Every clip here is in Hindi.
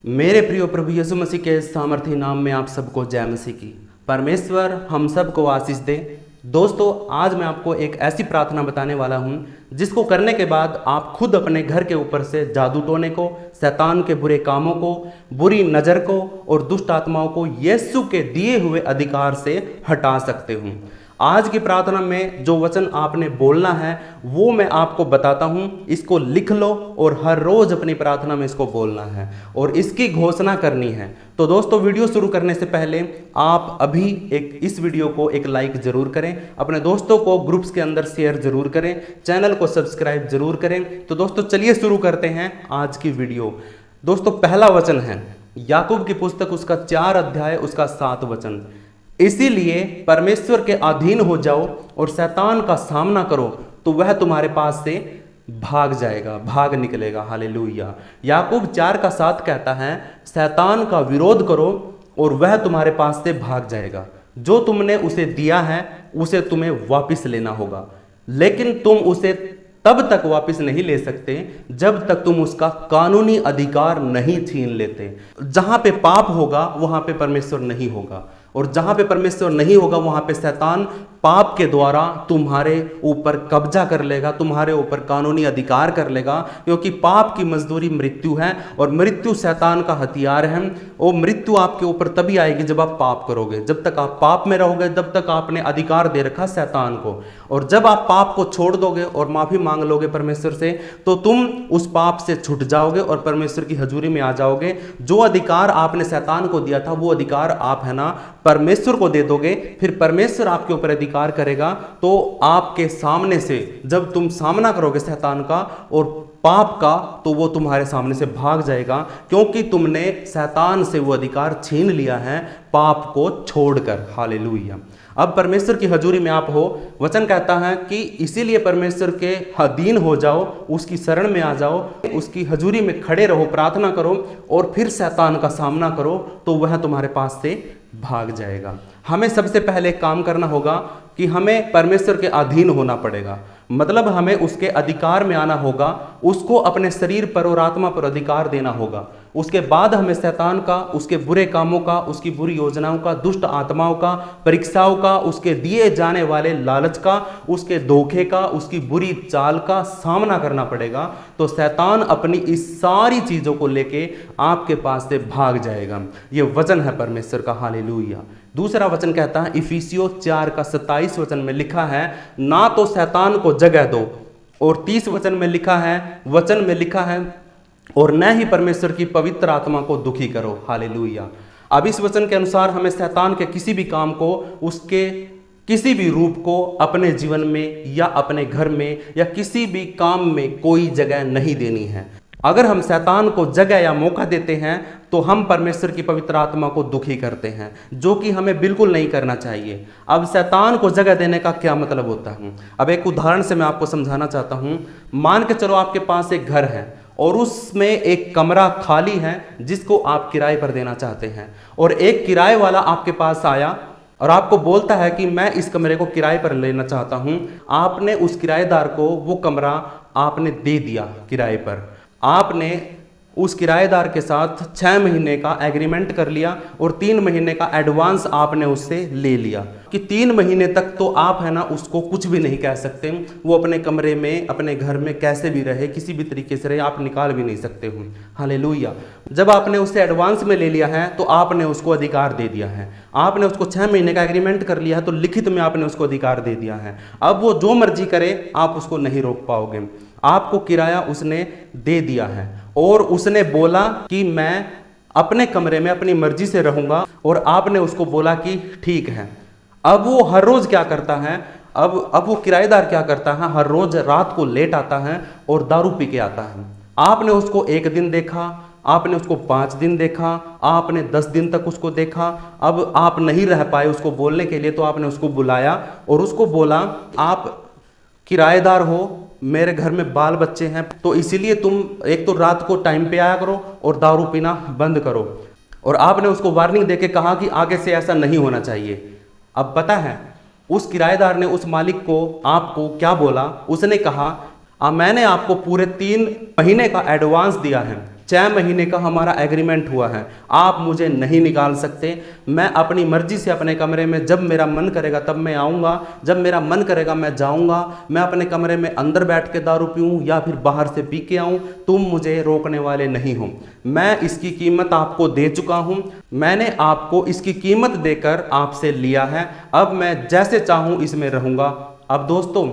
मेरे प्रिय प्रभु यीशु मसीह के सामर्थ्य नाम में आप सबको जय मसीह की। परमेश्वर हम सबको आशीष दे। दोस्तों, आज मैं आपको एक ऐसी प्रार्थना बताने वाला हूं जिसको करने के बाद आप खुद अपने घर के ऊपर से जादू टोने को, शैतान के बुरे कामों को, बुरी नज़र को और दुष्ट आत्माओं को यीशु के दिए हुए अधिकार से हटा सकते हूं। आज की प्रार्थना में जो वचन आपने बोलना है वो मैं आपको बताता हूं। इसको लिख लो और हर रोज अपनी प्रार्थना में इसको बोलना है और इसकी घोषणा करनी है। तो दोस्तों, वीडियो शुरू करने से पहले आप अभी इस वीडियो को एक लाइक जरूर करें, अपने दोस्तों को ग्रुप्स के अंदर शेयर जरूर करें, चैनल को सब्सक्राइब जरूर करें। तो दोस्तों, चलिए शुरू करते हैं आज की वीडियो। दोस्तों, पहला वचन है याकूब की पुस्तक, उसका 4 अध्याय, उसका 7 वचन। इसीलिए परमेश्वर के अधीन हो जाओ और शैतान का सामना करो तो वह तुम्हारे पास से भाग जाएगा, भाग निकलेगा। हालेलुया। याकूब 4 का 7 कहता है, शैतान का विरोध करो और वह तुम्हारे पास से भाग जाएगा। जो तुमने उसे दिया है उसे तुम्हें वापस लेना होगा, लेकिन तुम उसे तब तक वापस नहीं ले सकते जब तक तुम उसका कानूनी अधिकार नहीं छीन लेते। जहां पे पाप होगा वहां पे परमेश्वर नहीं होगा, और जहां पे परमेश्वर नहीं होगा वहां पे शैतान पाप के द्वारा तुम्हारे ऊपर कब्जा कर लेगा, तुम्हारे ऊपर कानूनी अधिकार कर लेगा। क्योंकि पाप की मजदूरी मृत्यु है और मृत्यु शैतान का हथियार है। वो मृत्यु आपके ऊपर तभी आएगी जब आप पाप करोगे। जब तक आप पाप में रहोगे तब तक आपने अधिकार दे रखा शैतान को, और जब आप पाप को छोड़ दोगे और माफी मांग लोगे परमेश्वर से तो तुम उस पाप से छूट जाओगे और परमेश्वर की हजूरी में आ जाओगे। जो अधिकार आपने शैतान को दिया था वो अधिकार आप है ना परमेश्वर को दे दोगे, फिर परमेश्वर आपके ऊपर अधिकार करेगा। तो आपके सामने से जब तुम सामना करोगे शैतान का और पाप का, तो वो तुम्हारे सामने से भाग जाएगा, क्योंकि तुमने शैतान से वो अधिकार छीन लिया है पाप को छोड़कर। हालेलुया। अब परमेश्वर की हजूरी में आप हो। वचन कहता है कि इसीलिए परमेश्वर के अधीन हो जाओ, उसकी शरण में आ जाओ, उसकी हजूरी में खड़े रहो, प्रार्थना करो और फिर शैतान का सामना करो तो वह तुम्हारे पास से भाग जाएगा। हमें सबसे पहले काम करना होगा कि हमें परमेश्वर के अधीन होना पड़ेगा। मतलब हमें उसके अधिकार में आना होगा, उसको अपने शरीर पर और आत्मा पर अधिकार देना होगा। उसके बाद हमें शैतान का, उसके बुरे कामों का, उसकी बुरी योजनाओं का, दुष्ट आत्माओं का, परीक्षाओं का, उसके दिए जाने वाले लालच का, उसके धोखे का, उसकी बुरी चाल का सामना करना पड़ेगा। तो शैतान अपनी इस सारी चीज़ों को लेके आपके पास से भाग जाएगा। ये वचन है परमेश्वर का। हालेलुया। दूसरा वचन कहता है, इफिसियों 4 का 27 वचन में लिखा है, ना तो शैतान को जगह दो। और 30 वचन में लिखा है और न ही परमेश्वर की पवित्र आत्मा को दुखी करो। हालेलुया। अब इस वचन के अनुसार हमें शैतान के किसी भी काम को, उसके किसी भी रूप को अपने जीवन में या अपने घर में या किसी भी काम में कोई जगह नहीं देनी है। अगर हम शैतान को जगह या मौका देते हैं तो हम परमेश्वर की पवित्र आत्मा को दुखी करते हैं, जो कि हमें बिल्कुल नहीं करना चाहिए। अब शैतान को जगह देने का क्या मतलब होता है? अब एक उदाहरण से मैं आपको समझाना चाहता हूं। मान के चलो आपके पास एक घर है और उसमें एक कमरा खाली है जिसको आप किराए पर देना चाहते हैं, और एक किराए वाला आपके पास आया और आपको बोलता है कि मैं इस कमरे को किराए पर लेना चाहता हूं। आपने उस किराएदार को वो कमरा आपने दे दिया किराए पर। आपने उस किराएदार के साथ 6 महीने का एग्रीमेंट कर लिया और 3 महीने का एडवांस आपने उससे ले लिया कि 3 महीने तक तो आप है ना उसको कुछ भी नहीं कह सकते। वो अपने कमरे में, अपने घर में कैसे भी रहे, किसी भी तरीके से रहे, आप निकाल भी नहीं सकते हो। हालेलुया। जब आपने उससे एडवांस में ले लिया है तो आपने उसको अधिकार दे दिया है। आपने उसको 6 महीने का एग्रीमेंट कर लिया है तो लिखित में आपने उसको अधिकार दे दिया है। अब वो जो मर्जी करे आप उसको नहीं रोक पाओगे। आपको किराया उसने दे दिया है और उसने बोला कि मैं अपने कमरे में अपनी मर्जी से रहूंगा, और आपने उसको बोला कि ठीक है। अब वो हर रोज क्या करता है, अब वो किराएदार क्या करता है, हर रोज रात को लेट आता है और दारू पी के आता है। आपने उसको 1 दिन देखा, आपने उसको 5 दिन देखा, आपने 10 दिन तक उसको देखा। अब आप नहीं रह पाए उसको बोलने के लिए, तो आपने उसको बुलाया और उसको बोला, आप किराएदार हो, मेरे घर में बाल बच्चे हैं, तो इसीलिए तुम एक तो रात को टाइम पे आया करो और दारू पीना बंद करो। और आपने उसको वार्निंग देके कहा कि आगे से ऐसा नहीं होना चाहिए। अब पता है उस किराएदार ने उस मालिक को, आपको क्या बोला? उसने कहा, मैंने आपको पूरे 3 महीने का एडवांस दिया है, 6 महीने का हमारा एग्रीमेंट हुआ है, आप मुझे नहीं निकाल सकते। मैं अपनी मर्जी से अपने कमरे में जब मेरा मन करेगा तब मैं आऊँगा, जब मेरा मन करेगा मैं जाऊँगा। मैं अपने कमरे में अंदर बैठ के दारू पीऊँ या फिर बाहर से पी के आऊँ, तुम मुझे रोकने वाले नहीं हो। मैं इसकी कीमत आपको दे चुका हूँ, मैंने आपको इसकी कीमत देकर आपसे लिया है, अब मैं जैसे चाहूँ इसमें रहूँगा। अब दोस्तों,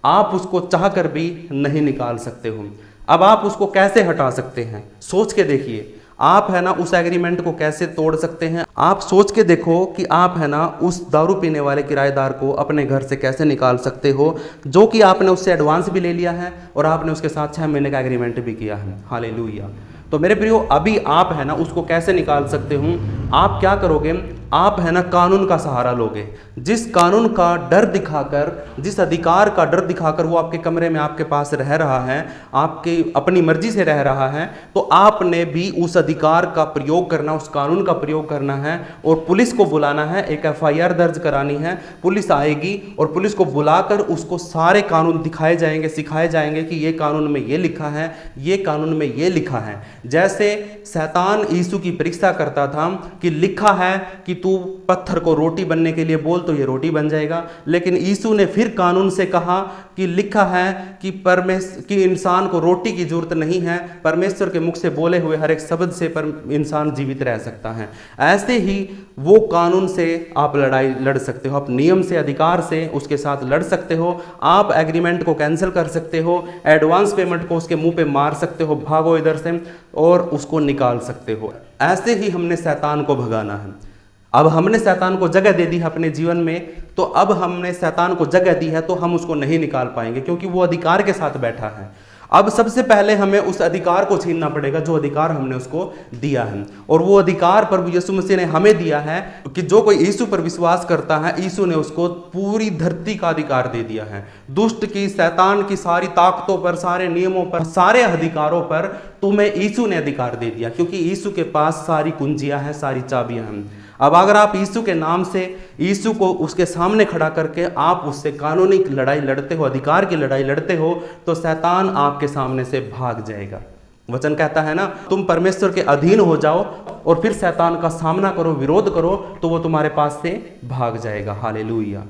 आप उसको चाह कर भी नहीं निकाल सकते हो। अब आप उसको कैसे हटा सकते हैं, सोच के देखिए। आप है ना उस एग्रीमेंट को कैसे तोड़ सकते हैं। आप सोच के देखो कि आप है ना उस दारू पीने वाले किराएदार को अपने घर से कैसे निकाल सकते हो, जो कि आपने उससे एडवांस भी ले लिया है और आपने उसके साथ 6 महीने का एग्रीमेंट भी किया है। हालेलुया। तो मेरे प्रियो, अभी आप है ना उसको कैसे निकाल सकते हो। आप क्या करोगे, आप है ना कानून का सहारा लोगे। जिस कानून का डर दिखाकर, जिस अधिकार का डर दिखाकर वो आपके कमरे में आपके पास रह रहा है, आपकी अपनी मर्जी से रह रहा है, तो आपने भी उस अधिकार का प्रयोग करना, उस कानून का प्रयोग करना है और पुलिस को बुलाना है, एक FIR दर्ज करानी है। पुलिस आएगी और पुलिस को बुलाकर उसको सारे कानून दिखाए जाएंगे, सिखाए जाएंगे कि ये कानून में ये लिखा है, ये कानून में ये लिखा है। जैसे शैतान यीशु की परीक्षा करता था कि लिखा है कि तू पत्थर को रोटी बनने के लिए बोल तो ये रोटी बन जाएगा, लेकिन यीशु ने फिर कानून से कहा कि लिखा है कि इंसान को रोटी की जरूरत नहीं है, परमेश्वर के मुख से बोले हुए हर एक शब्द से इंसान जीवित रह सकता है। ऐसे ही वो कानून से आप लड़ाई लड़ सकते हो, आप नियम से, अधिकार से उसके साथ लड़ सकते हो। आप एग्रीमेंट को कैंसिल कर सकते हो, एडवांस पेमेंट को उसके मुंह पे मार सकते हो, भागो इधर से, और उसको निकाल सकते हो। ऐसे ही हमने शैतान को भगाना है। अब हमने शैतान को जगह दे दी है अपने जीवन में, तो अब हमने शैतान को जगह दी है तो हम उसको नहीं निकाल पाएंगे, क्योंकि वो अधिकार के साथ बैठा है। अब सबसे पहले हमें उस अधिकार को छीनना पड़ेगा जो अधिकार हमने उसको दिया है, और वो अधिकार प्रभु यीशु मसीह ने हमें दिया है कि जो कोई यीशु पर विश्वास करता है, यीशु ने उसको पूरी धरती का अधिकार दे दिया है। दुष्ट की, शैतान की सारी ताकतों पर, सारे नियमों पर, सारे अधिकारों पर तुम्हें यीशु ने अधिकार दे दिया, क्योंकि यीशु के पास सारी कुंजियां हैं, सारी चाबियां हैं। अब अगर आप यीशु के नाम से, यीशु को उसके सामने खड़ा करके आप उससे कानूनी लड़ाई लड़ते हो, अधिकार की लड़ाई लड़ते हो, तो शैतान आपके सामने से भाग जाएगा। वचन कहता है ना, तुम परमेश्वर के अधीन हो जाओ और फिर शैतान का सामना करो, विरोध करो, तो वो तुम्हारे पास से भाग जाएगा। हालेलुया।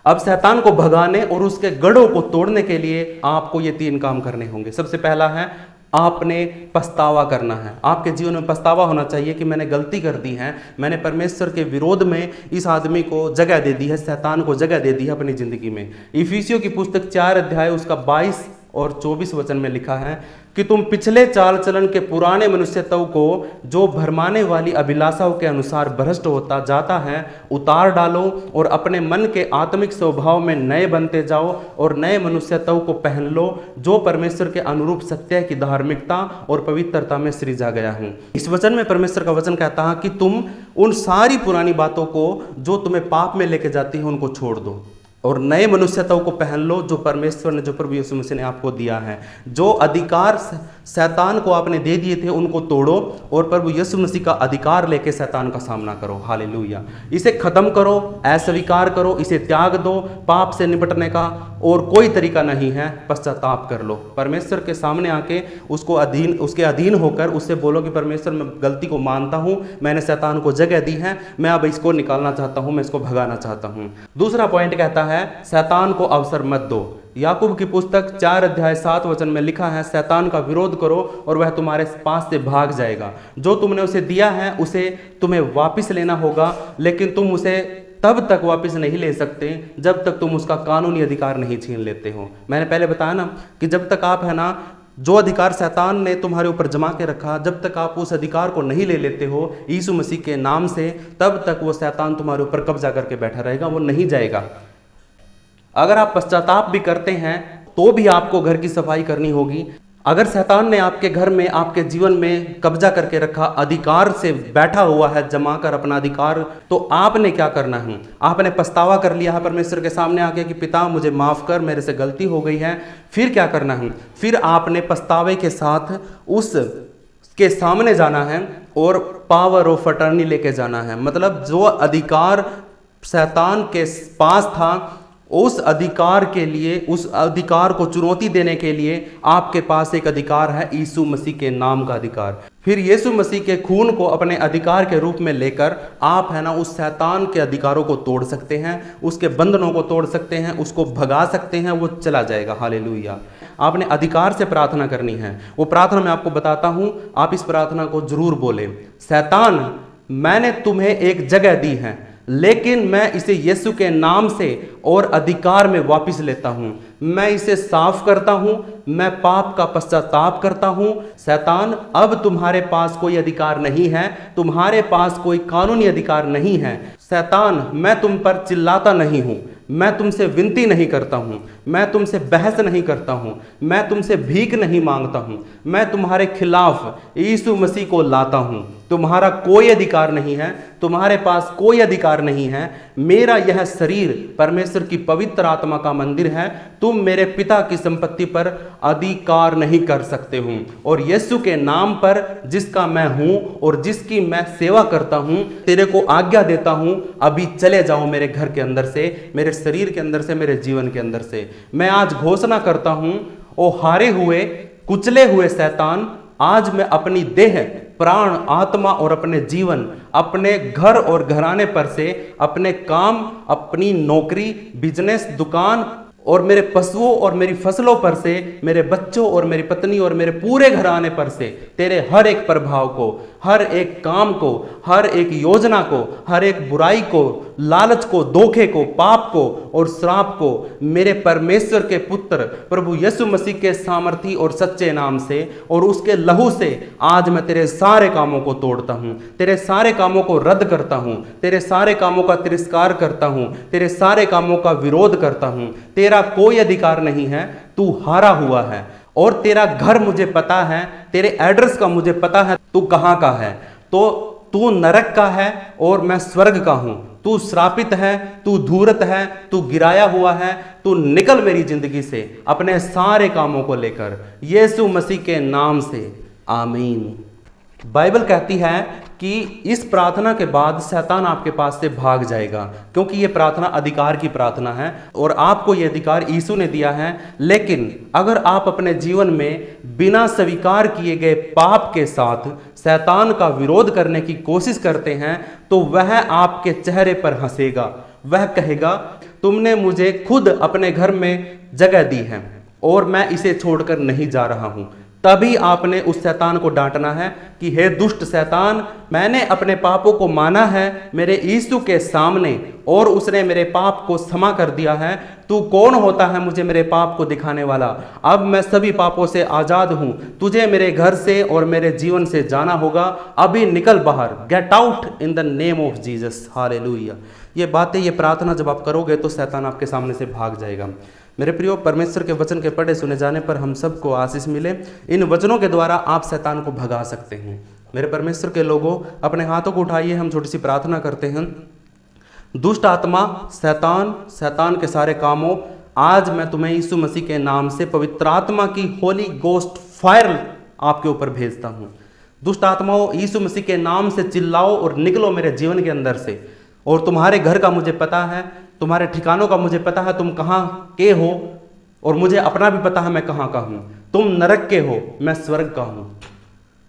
अब शैतान को भगाने और उसके गढ़ों को तोड़ने के लिए आपको ये 3 काम करने होंगे। सबसे पहला है, आपने पछतावा करना है। आपके जीवन में पछतावा होना चाहिए कि मैंने गलती कर दी है, मैंने परमेश्वर के विरोध में इस आदमी को जगह दे दी है, शैतान को जगह दे दी है अपनी जिंदगी में। इफिसियों की पुस्तक 4 अध्याय उसका 22 और 24 वचन में लिखा है कि तुम पिछले चाल चलन के पुराने मनुष्यत्व को जो भरमाने वाली अभिलाषाओं के अनुसार भ्रष्ट होता जाता है उतार डालो, और अपने मन के आत्मिक स्वभाव में नए बनते जाओ और नए मनुष्यत्व को पहन लो, जो परमेश्वर के अनुरूप सत्य की धार्मिकता और पवित्रता में सृजा गया हूँ। इस वचन में परमेश्वर का वचन कहता है कि तुम उन सारी पुरानी बातों को जो तुम्हें पाप में लेके जाती है उनको छोड़ दो और नए मनुष्यत्व को पहन लो, जो परमेश्वर ने, जो प्रभु यीशु मसीह ने आपको दिया है। जो अधिकार शैतान को आपने दे दिए थे उनको तोड़ो और प्रभु यीशु मसीह का अधिकार लेके शैतान का सामना करो। हालेलुया। इसे खत्म करो, अस्वीकार करो, इसे त्याग दो। पाप से निपटने का और कोई तरीका नहीं है, पश्चाताप कर लो। परमेश्वर के सामने आके उसके अधीन होकर उससे बोलो कि परमेश्वर, मैं गलती को मानता हूँ, मैंने शैतान को जगह दी है, मैं अब इसको निकालना चाहता हूँ, मैं इसको भगाना चाहता हूँ। दूसरा पॉइंट कहता है, शैतान को अवसर मत दो। याकूब की पुस्तक 4 अध्याय 7 वचन में लिखा है, शैतान का विरोध करो और वह तुम्हारे पास से भाग जाएगा। जो तुमने उसे दिया है उसे तुम्हें वापस लेना होगा, लेकिन तुम उसे तब तक वापस नहीं ले सकते जब तक तुम उसका कानूनी अधिकार नहीं छीन लेते हो। मैंने पहले बताया ना कि जब तक आप है ना जो अधिकार शैतान ने तुम्हारे ऊपर जमा के रखा, जब तक आप उस अधिकार को नहीं ले लेते हो यीशु मसीह के नाम से, तब तक वो शैतान तुम्हारे ऊपर कब्जा करके बैठा रहेगा, वो नहीं जाएगा। अगर आप पश्चाताप भी करते हैं तो भी आपको घर की सफाई करनी होगी। अगर शैतान ने आपके घर में, आपके जीवन में कब्जा करके रखा, अधिकार से बैठा हुआ है जमा कर अपना अधिकार, तो आपने क्या करना है? आपने पछतावा कर लिया है परमेश्वर के सामने आके कि पिता मुझे माफ़ कर, मेरे से गलती हो गई है। फिर क्या करना है? फिर आपने पछतावे के साथ उसके सामने जाना है और पावर ऑफ अटर्नी लेके जाना है। मतलब जो अधिकार शैतान के पास था उस अधिकार के लिए, उस अधिकार को चुनौती देने के लिए आपके पास एक अधिकार है, यीशु मसीह के नाम का अधिकार। फिर यीशु मसीह के खून को अपने अधिकार के रूप में लेकर आप है ना उस शैतान के अधिकारों को तोड़ सकते हैं, उसके बंधनों को तोड़ सकते हैं, उसको भगा सकते हैं, वो चला जाएगा। हालेलुया। आपने अधिकार से प्रार्थना करनी है। वो प्रार्थना मैं आपको बताता हूं, आप इस प्रार्थना को जरूर बोले। शैतान, मैंने तुम्हें एक जगह दी है, लेकिन मैं इसे यीशु के नाम से और अधिकार में वापस लेता हूं। मैं इसे साफ करता हूं, मैं पाप का पश्चाताप करता हूं। शैतान, अब तुम्हारे पास कोई अधिकार नहीं है, तुम्हारे पास कोई कानूनी अधिकार नहीं है। शैतान, मैं तुम पर चिल्लाता नहीं हूं, मैं तुमसे विनती नहीं करता हूं, मैं तुमसे बहस नहीं करता हूं, मैं तुमसे भीख नहीं मांगता हूं, मैं तुम्हारे खिलाफ यीशु मसीह को लाता हूं। तुम्हारा कोई अधिकार नहीं है, तुम्हारे पास कोई अधिकार नहीं है। मेरा यह शरीर परमेश्वर की पवित्र आत्मा का मंदिर है, तुम मेरे पिता की संपत्ति पर अधिकार नहीं कर सकते हो। और यीशु के नाम पर जिसका मैं हूं और जिसकी मैं सेवा करता हूं, तेरे को आज्ञा देता हूं, अभी चले जाओ मेरे घर के अंदर से, मेरे शरीर के अंदर से, मेरे जीवन के अंदर से। मैं आज घोषणा करता हूं, ओ हारे हुए, कुचले हुए शैतान, आज मैं अपनी देह, प्राण, आत्मा और अपने जीवन, अपने घर और घराने पर से, अपने काम, अपनी नौकरी, बिजनेस, दुकान और मेरे पशुओं और मेरी फसलों पर से, मेरे बच्चों और मेरी पत्नी और मेरे पूरे घराने पर से, तेरे हर एक प्रभाव को, हर एक काम को, हर एक योजना को, हर एक बुराई को, लालच को, धोखे को, पाप को और श्राप को मेरे परमेश्वर के पुत्र प्रभु यीशु मसीह के सामर्थी और सच्चे नाम से और उसके लहू से आज मैं तेरे सारे कामों को तोड़ता हूं, तेरे सारे कामों को रद्द करता हूं, तेरे सारे कामों का तिरस्कार करता हूं, तेरे सारे कामों का विरोध करता हूं। तेरा कोई अधिकार नहीं है, तू हारा हुआ है। और तेरा घर मुझे पता है, तेरे एड्रेस का मुझे पता है, तू कहां का है। तो तू नरक का है और मैं स्वर्ग का हूं। तू श्रापित है, तू धूर्त है, तू गिराया हुआ है, तू निकल मेरी जिंदगी से अपने सारे कामों को लेकर, यीशु मसीह के नाम से, आमीन। बाइबल कहती है कि इस प्रार्थना के बाद शैतान आपके पास से भाग जाएगा, क्योंकि ये प्रार्थना अधिकार की प्रार्थना है और आपको ये अधिकार यीशु ने दिया है। लेकिन अगर आप अपने जीवन में बिना स्वीकार किए गए पाप के साथ शैतान का विरोध करने की कोशिश करते हैं, तो वह आपके चेहरे पर हंसेगा। वह कहेगा, तुमने मुझे खुद अपने घर में जगह दी है और मैं इसे छोड़कर नहीं जा रहा हूं। तभी आपने उस शैतान को डांटना है कि हे दुष्ट शैतान, मैंने अपने पापों को माना है मेरे यीशु के सामने और उसने मेरे पाप को क्षमा कर दिया है। तू कौन होता है मुझे मेरे पाप को दिखाने वाला? अब मैं सभी पापों से आज़ाद हूँ। तुझे मेरे घर से और मेरे जीवन से जाना होगा। अभी निकल बाहर, get out in the name of Jesus. Hallelujah. ये बातें, ये प्रार्थना जब आप करोगे तो शैतान आपके सामने से भाग जाएगा। मेरे प्रियो, परमेश्वर के वचन के पढ़े सुने जाने पर हम सबको आशीष मिले। इन वचनों के द्वारा आप शैतान को भगा सकते हैं। मेरे परमेश्वर के लोगों, अपने हाथों को उठाइए, हम छोटी सी प्रार्थना करते हैं। दुष्ट आत्मा, शैतान, शैतान के सारे कामों, आज मैं तुम्हें यीशु मसीह के नाम से पवित्र आत्मा की होली गोस्ट फायर आपके ऊपर भेजता हूँ। दुष्ट आत्माओं, यीशु मसीह के नाम से चिल्लाओ और निकलो मेरे जीवन के अंदर से। और तुम्हारे घर का मुझे पता है, तुम्हारे ठिकानों का मुझे पता है, तुम कहाँ के हो, और मुझे अपना भी पता है मैं कहाँ का हूँ। तुम नरक के हो, मैं स्वर्ग का हूँ।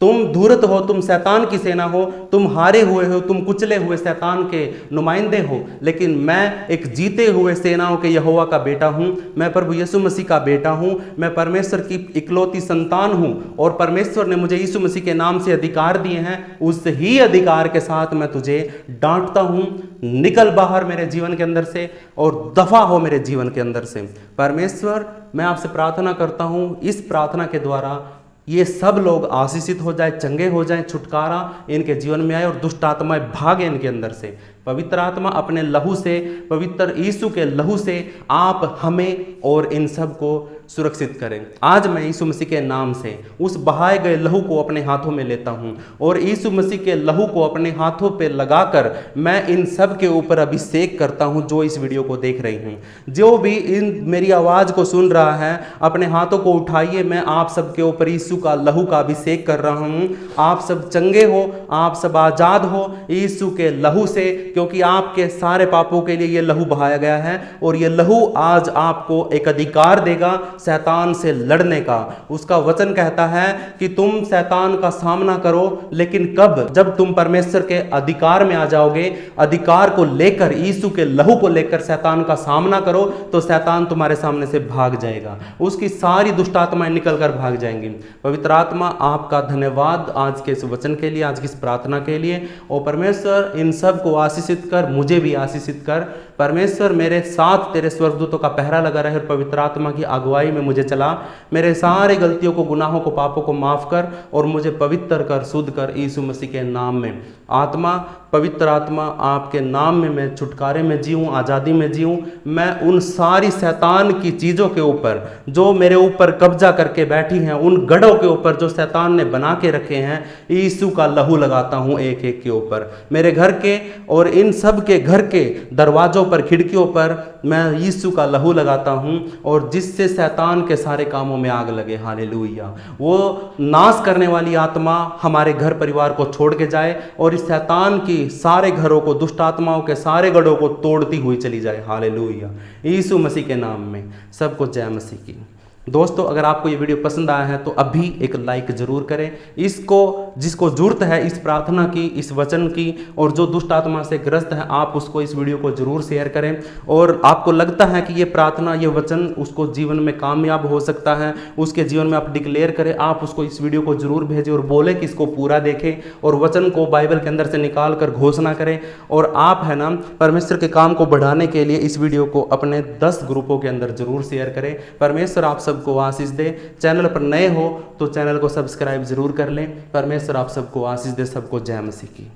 तुम धूर्त हो, तुम शैतान की सेना हो, तुम हारे हुए हो, तुम कुचले हुए शैतान के नुमाइंदे हो। लेकिन मैं एक जीते हुए सेनाओं के यहोवा का बेटा हूँ। मैं प्रभु यीशु मसीह का बेटा हूँ। मैं परमेश्वर की इकलौती संतान हूँ और परमेश्वर ने मुझे यीशु मसीह के नाम से अधिकार दिए हैं। उस ही अधिकार के साथ मैं तुझे डांटता हूँ, निकल बाहर मेरे जीवन के अंदर से और दफा हो मेरे जीवन के अंदर से। परमेश्वर, मैं आपसे प्रार्थना करता हूँ, इस प्रार्थना के द्वारा ये सब लोग आशीषित हो जाए, चंगे हो जाएं, छुटकारा इनके जीवन में आए और दुष्ट आत्माएं भागे इनके अंदर से। पवित्र आत्मा अपने लहू से, पवित्र यीशु के लहू से आप हमें और इन सब को सुरक्षित करें। आज मैं यीशु मसीह के नाम से उस बहाए गए लहू को अपने हाथों में लेता हूं और यीशु मसीह के लहू को अपने हाथों पे लगाकर मैं इन सब के ऊपर अभिषेक करता हूं जो इस वीडियो को देख रही हूं। जो भी इन मेरी आवाज को सुन रहा है, अपने हाथों को उठाइए, मैं आप सब के ऊपर यीशु का लहू का अभिषेक कर रहा हूं। आप सब चंगे हो, आप सब आजाद हो यीशु के लहू से, क्योंकि आपके सारे पापों के लिए यह लहू बहाया गया है और यह लहू आज आपको एक अधिकार देगा शैतान से लड़ने का। उसका वचन कहता है कि तुम शैतान का सामना करो, लेकिन कब? जब तुम परमेश्वर के अधिकार में आ जाओगे। अधिकार को लेकर, यीशु के लहू को लेकर शैतान का सामना करो तो शैतान तुम्हारे सामने से भाग जाएगा, उसकी सारी दुष्ट आत्माएं निकल कर भाग जाएंगी। पवित्र आत्मा आपका धन्यवाद आज के इस वचन के लिए, आज की इस प्रार्थना के लिए। और परमेश्वर इन सब को आशीषित कर, मुझे भी आशीषित कर। परमेश्वर मेरे साथ तेरे स्वर्गदूतों का पहरा लगा रहे और पवित्र आत्मा की अगुवाई में मुझे चला। मेरे सारे गलतियों को, गुनाहों को, पापों को माफ कर और मुझे पवित्र कर, शुद्ध कर यीशु मसीह के नाम में। आत्मा, पवित्र आत्मा, आपके नाम में मैं छुटकारे में जीऊँ, आज़ादी में जीऊँ। मैं उन सारी शैतान की चीज़ों के ऊपर जो मेरे ऊपर कब्जा करके बैठी हैं, उन गढ़ों के ऊपर जो शैतान ने बना के रखे हैं, यीशु का लहू लगाता हूँ एक एक के ऊपर। मेरे घर के और इन सब के घर के दरवाजों पर, खिड़कियों पर मैं यीशु का लहू लगाता हूँ और जिससे शैतान के सारे कामों में आग लगे। हालेलुया। वो नाश करने वाली आत्मा हमारे घर परिवार को छोड़ के जाए और इस शैतान की सारे घरों को, दुष्ट आत्माओं के सारे गढ़ों को तोड़ती हुई चली जाए। हालेलुया। यीशु मसीह के नाम में सबको जय मसीह की। दोस्तों, अगर आपको ये वीडियो पसंद आया है तो अभी एक लाइक जरूर करें। इसको जिसको जरूरत है इस प्रार्थना की, इस वचन की, और जो दुष्ट आत्मा से ग्रस्त है, आप उसको इस वीडियो को जरूर शेयर करें। और आपको लगता है कि ये प्रार्थना, ये वचन उसको जीवन में कामयाब हो सकता है, उसके जीवन में आप डिक्लेयर करें, आप उसको इस वीडियो को जरूर भेजें और बोले कि इसको पूरा देखें और वचन को बाइबल के अंदर से निकाल कर घोषणा करें। और आप है ना, परमेश्वर के काम को बढ़ाने के लिए इस वीडियो को अपने 10 ग्रुपों के अंदर जरूर शेयर करें। परमेश्वर आप सबको आशीष दे। चैनल पर नए हो तो चैनल को सब्सक्राइब जरूर कर लें। परमेश्वर आप सबको आशीष दे। सबको जय मसीह की।